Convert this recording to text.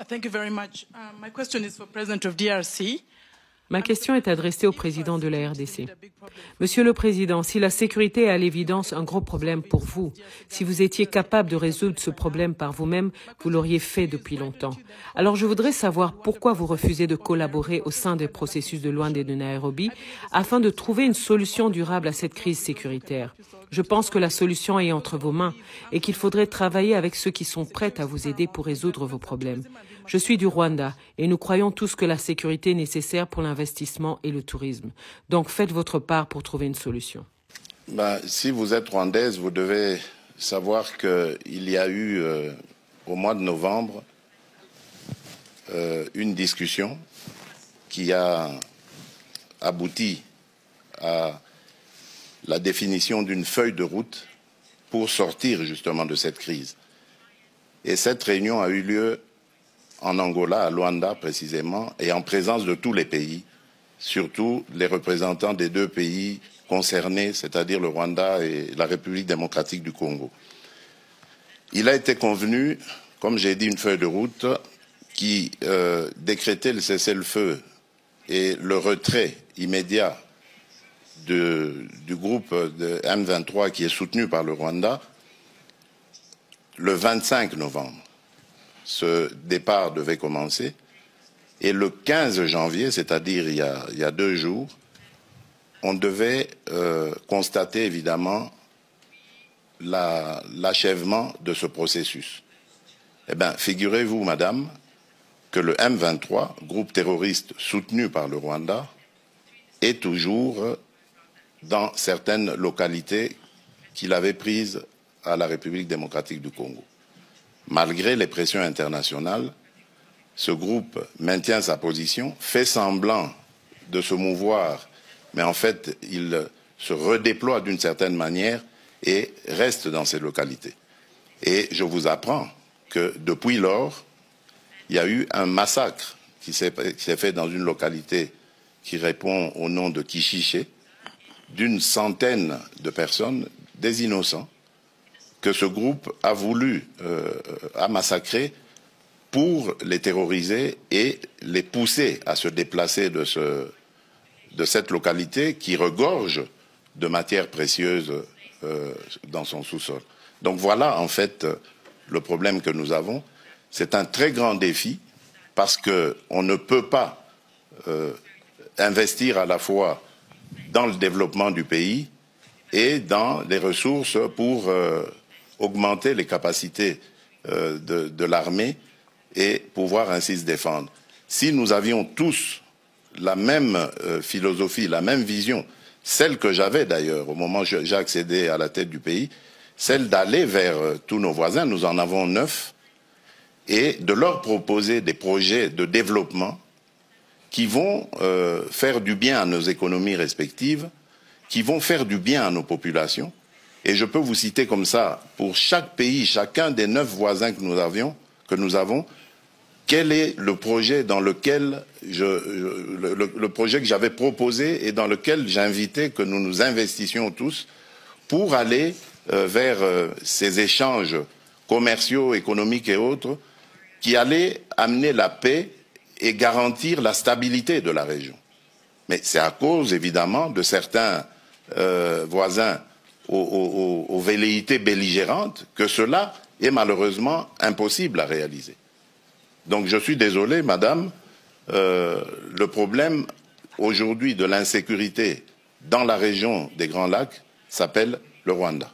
Thank you very much. My question is for President of DRC. Ma question est adressée au président de la RDC. Monsieur le Président, si la sécurité est à l'évidence un gros problème pour vous, si vous étiez capable de résoudre ce problème par vous-même, vous l'auriez fait depuis longtemps. Alors je voudrais savoir pourquoi vous refusez de collaborer au sein des processus de Luanda et de Nairobi afin de trouver une solution durable à cette crise sécuritaire. Je pense que la solution est entre vos mains et qu'il faudrait travailler avec ceux qui sont prêts à vous aider pour résoudre vos problèmes. Je suis du Rwanda et nous croyons tous que la sécurité est nécessaire pour l'investissement et le tourisme. Donc faites votre part pour trouver une solution. Si vous êtes rwandaise, vous devez savoir qu'il y a eu au mois de novembre une discussion qui a abouti à la définition d'une feuille de route pour sortir justement de cette crise. Et cette réunion a eu lieu en Angola, à Luanda précisément, et en présence de tous les pays, surtout les représentants des deux pays concernés, c'est-à-dire le Rwanda et la République démocratique du Congo. Il a été convenu, comme j'ai dit, une feuille de route qui décrétait le cessez-le-feu et le retrait immédiat du groupe de M23 qui est soutenu par le Rwanda le 25 novembre. Ce départ devait commencer et le 15 janvier, c'est-à-dire il y a 2 jours, on devait constater évidemment l'achèvement de ce processus. Eh bien, figurez-vous, madame, que le M23, groupe terroriste soutenu par le Rwanda, est toujours dans certaines localités qu'il avait prises à la République démocratique du Congo. Malgré les pressions internationales, ce groupe maintient sa position, fait semblant de se mouvoir, mais en fait, il se redéploie d'une certaine manière et reste dans ces localités. Et je vous apprends que depuis lors, il y a eu un massacre qui s'est fait dans une localité qui répond au nom de Kishiché, d'une centaine de personnes, des innocents, que ce groupe a voulu massacrer pour les terroriser et les pousser à se déplacer de cette localité qui regorge de matières précieuses dans son sous-sol. Donc voilà en fait le problème que nous avons. C'est un très grand défi parce qu'on ne peut pas investir à la fois dans le développement du pays et dans les ressources pour augmenter les capacités de l'armée et pouvoir ainsi se défendre. Si nous avions tous la même philosophie, la même vision, celle que j'avais d'ailleurs au moment où j'ai accédé à la tête du pays, celle d'aller vers tous nos voisins, nous en avons 9, et de leur proposer des projets de développement qui vont faire du bien à nos économies respectives, qui vont faire du bien à nos populations. Et je peux vous citer comme ça, pour chaque pays, chacun des 9 voisins que nous avons, quel est le projet dans lequel le projet que j'avais proposé et dans lequel j'invitais que nous nous investissions tous pour aller vers ces échanges commerciaux, économiques et autres qui allaient amener la paix et garantir la stabilité de la région. Mais c'est à cause, évidemment, de certains voisins aux velléités belligérantes que cela est malheureusement impossible à réaliser. Donc je suis désolé, madame, le problème aujourd'hui de l'insécurité dans la région des Grands Lacs s'appelle le Rwanda.